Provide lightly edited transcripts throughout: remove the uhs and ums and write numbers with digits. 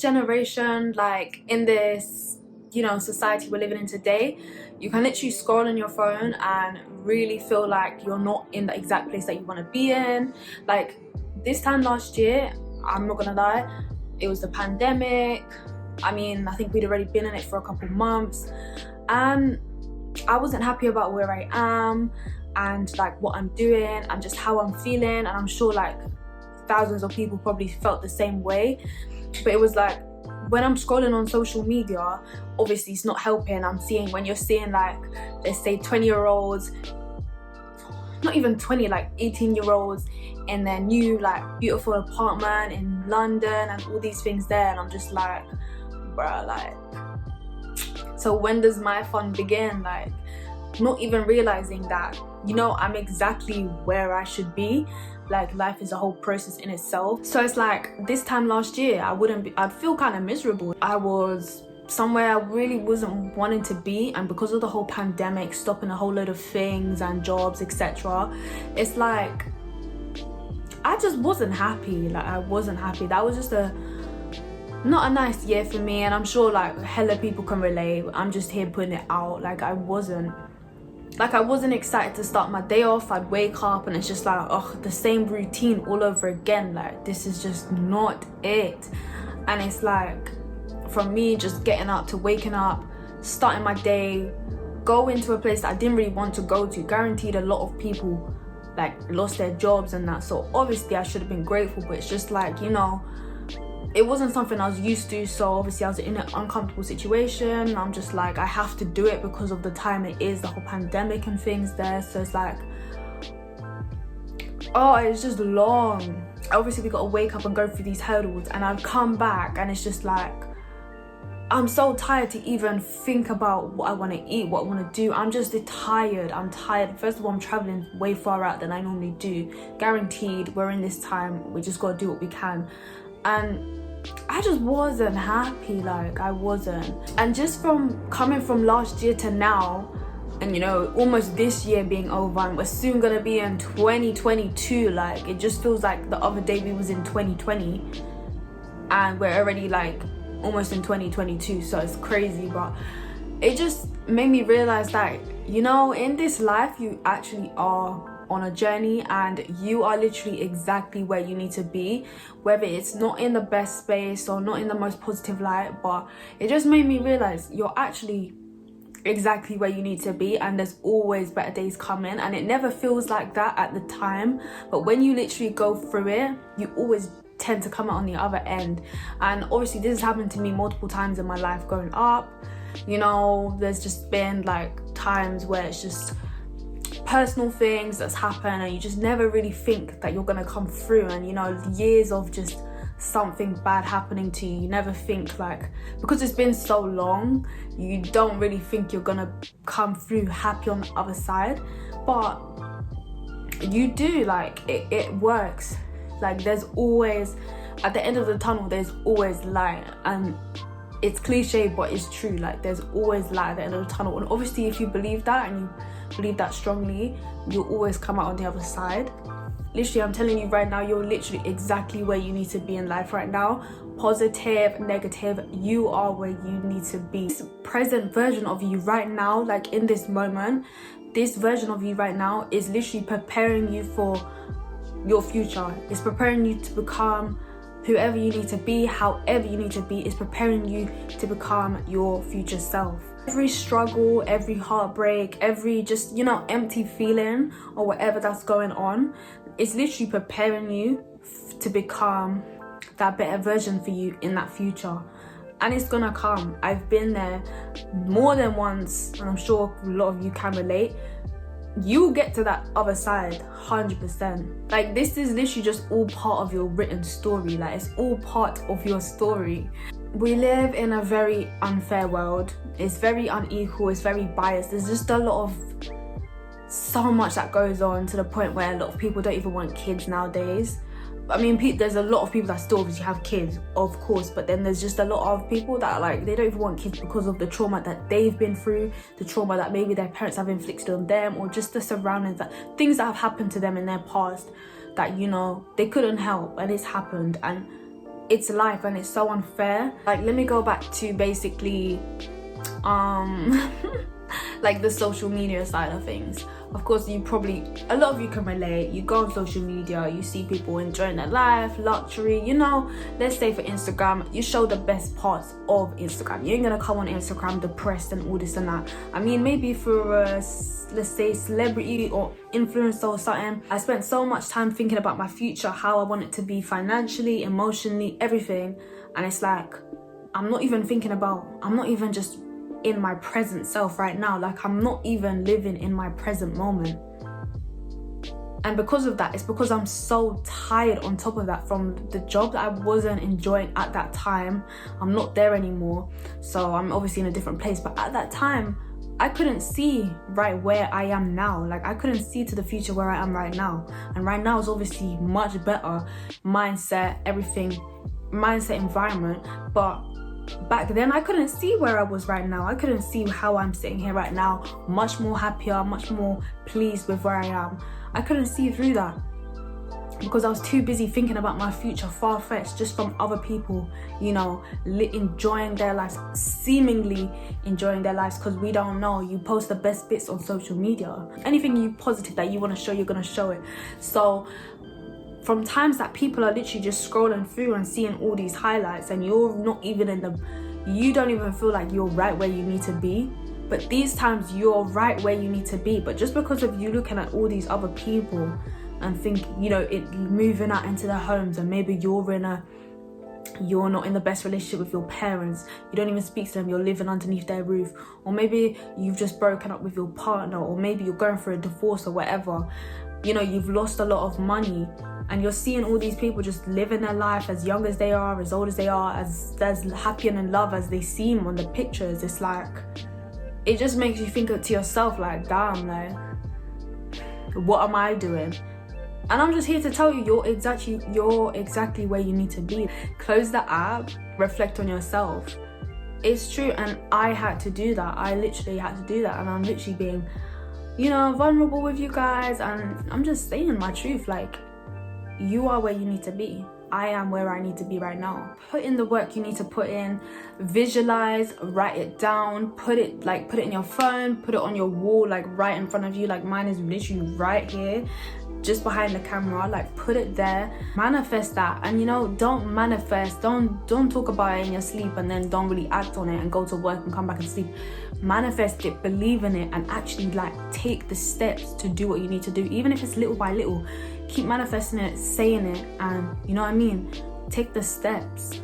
generation, like in this, you know, society we're living in today, you can literally scroll on your phone and really feel like you're not in the exact place that you want to be in. Like this time last year, I'm not gonna lie, it was the pandemic. I mean, I think we'd already been in it for a couple months, and I wasn't happy about where I am and like what I'm doing and just how I'm feeling. And I'm sure like thousands of people probably felt the same way. But it was like, when I'm scrolling on social media, obviously it's not helping. When you're seeing like, let's say 20-year-olds, not even 20, like 18-year-olds in their new like beautiful apartment in London and all these things there, and I'm just like, bruh, like, so when does my fun begin? Like, not even realizing that, you know, I'm exactly where I should be. Like, life is a whole process in itself. So it's like, this time last year, I'd feel kind of miserable. I was somewhere I really wasn't wanting to be, and because of the whole pandemic stopping a whole load of things and jobs, etc., it's like I just wasn't happy. Like, I wasn't happy. That was just not a nice year for me, and I'm sure like hella people can relate. I'm just here putting it out. Like, I wasn't excited to start my day off. I'd wake up and it's just like, oh, the same routine all over again. Like, this is just not it. And it's like, from me just getting up to waking up, starting my day, go into a place that I didn't really want to go to. Guaranteed a lot of people like lost their jobs and that, so obviously I should have been grateful, but it's just like, you know, it wasn't something I was used to. So obviously I was in an uncomfortable situation. I'm just like, I have to do it because of the time it is, the whole pandemic and things there. So it's like, oh, it's just long. Obviously we got to wake up and go through these hurdles, and I've come back and it's just like, I'm so tired to even think about what I want to eat, what I want to do. I'm just tired. I'm tired. First of all, I'm traveling way far out than I normally do. Guaranteed, we're in this time, we just got to do what we can. And I just wasn't happy. Like, I wasn't. And just from coming from last year to now, and you know, almost this year being over, and we're soon gonna be in 2022. Like, it just feels like the other day we was in 2020 and we're already like almost in 2022. So it's crazy, but it just made me realize that, you know, in this life you actually are on a journey, and you are literally exactly where you need to be, whether it's not in the best space or not in the most positive light. But it just made me realize you're actually exactly where you need to be, and there's always better days coming. And it never feels like that at the time, but when you literally go through it, you always tend to come out on the other end. And obviously this has happened to me multiple times in my life growing up. You know, there's just been like times where it's just personal things that's happened, and you just never really think that you're gonna come through. And you know, years of just something bad happening to you, you never think, like, because it's been so long, you don't really think you're gonna come through happy on the other side. But you do. Like, it works. Like, there's always, at the end of the tunnel, there's always light. And it's cliche, but it's true. Like, there's always light at the end of the tunnel. And obviously if you believe that, and you believe that strongly, you'll always come out on the other side. Literally, I'm telling you right now, you're literally exactly where you need to be in life right now. Positive, negative, you are where you need to be. This present version of you right now, like in this moment, this version of you right now is literally preparing you for your future. It's preparing you to become whoever you need to be, however you need to be. It's preparing you to become your future self. Every struggle, every heartbreak, every just, you know, empty feeling or whatever that's going on, it's literally preparing you to become that better version for you in that future. And it's gonna come. I've been there more than once, and I'm sure a lot of you can relate. You will get to that other side 100%. Like, this is literally just all part of your written story. Like, it's all part of your story. We live in a very unfair world. It's very unequal, it's very biased. There's just so much that goes on, to the point where a lot of people don't even want kids nowadays. I mean, there's a lot of people that still obviously have kids, of course, but then there's just a lot of people that, like, they don't even want kids because of the trauma that they've been through, the trauma that maybe their parents have inflicted on them, or just the surroundings, things that have happened to them in their past that, you know, they couldn't help, and it's happened. And it's life and it's so unfair. Like, let me go back to basically like the social media side of things. Of course, a lot of you can relate. You go on social media, you see people enjoying their life, luxury, you know. Let's say for Instagram, you show the best parts of Instagram. You ain't gonna come on Instagram depressed and all this and that. I mean, maybe for a, let's say, celebrity or influencer or something, I spent so much time thinking about my future, how I want it to be financially, emotionally, everything. And it's like, I'm not even just in my present self right now. Like, I'm not even living in my present moment. And because of that, it's because I'm so tired on top of that from the job that I wasn't enjoying at that time. I'm not there anymore, so I'm obviously in a different place. But at that time, I couldn't see right where I am now. Like, I couldn't see to the future where I am right now. And right now is obviously much better mindset, everything, mindset, environment. But back then I couldn't see where I was right now. I couldn't see how I'm sitting here right now, much more happier, much more pleased with where I am. I couldn't see through that because I was too busy thinking about my future, far-fetched, just from other people, you know, enjoying their lives, seemingly enjoying their lives, because we don't know. You post the best bits on social media. Anything you positive that you want to show, you're going to show it. So from times that people are literally just scrolling through and seeing all these highlights, and you're not even you don't even feel like you're right where you need to be. But these times you're right where you need to be. But just because of you looking at all these other people and think, you know, it moving out into their homes, and maybe you're not in the best relationship with your parents, you don't even speak to them, you're living underneath their roof, or maybe you've just broken up with your partner, or maybe you're going through a divorce or whatever, you know, you've lost a lot of money, and you're seeing all these people just living their life as young as they are, as old as they are, as happy and in love as they seem on the pictures. It's like, it just makes you think to yourself, like, damn, like, what am I doing? And I'm just here to tell you, you're exactly where you need to be. Close the app, reflect on yourself. It's true, and I had to do that. I literally had to do that, and I'm literally being, you know, vulnerable with you guys, and I'm just saying my truth. Like, you are where you need to be. I am where I need to be right now. Put in the work you need to put in, visualize, write it down, put it in your phone, put it on your wall, like right in front of you. Like, mine is literally right here, just behind the camera. Like, put it there, manifest that. And you know, don't talk about it in your sleep and then don't really act on it and go to work and come back and sleep. Manifest it, believe in it, and actually like take the steps to do what you need to do, even if it's little by little. Keep manifesting it, saying it, and you know what I mean, take the steps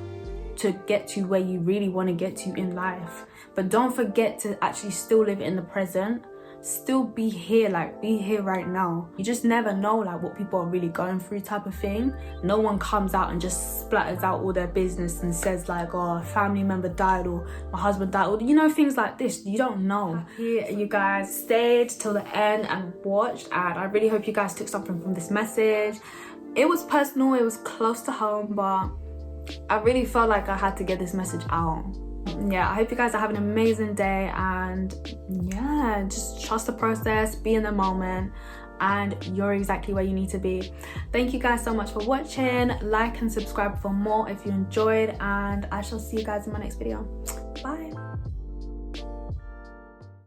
to get to where you really want to get to in life. But don't forget to actually still live in the present. Still be here, like, be here right now. You just never know, like, what people are really going through, type of thing. No one comes out and just splatters out all their business and says like, oh, a family member died, or my husband died, or, you know, things like this. You don't know. Here, you guys stayed till the end and watched, and I really hope you guys took something from this message. It was personal, it was close to home, but I really felt like I had to get this message out. Yeah, I hope you guys are having an amazing day, and yeah, just trust the process, be in the moment, and you're exactly where you need to be. Thank you guys so much for watching. Like and subscribe for more if you enjoyed, and I shall see you guys in my next video.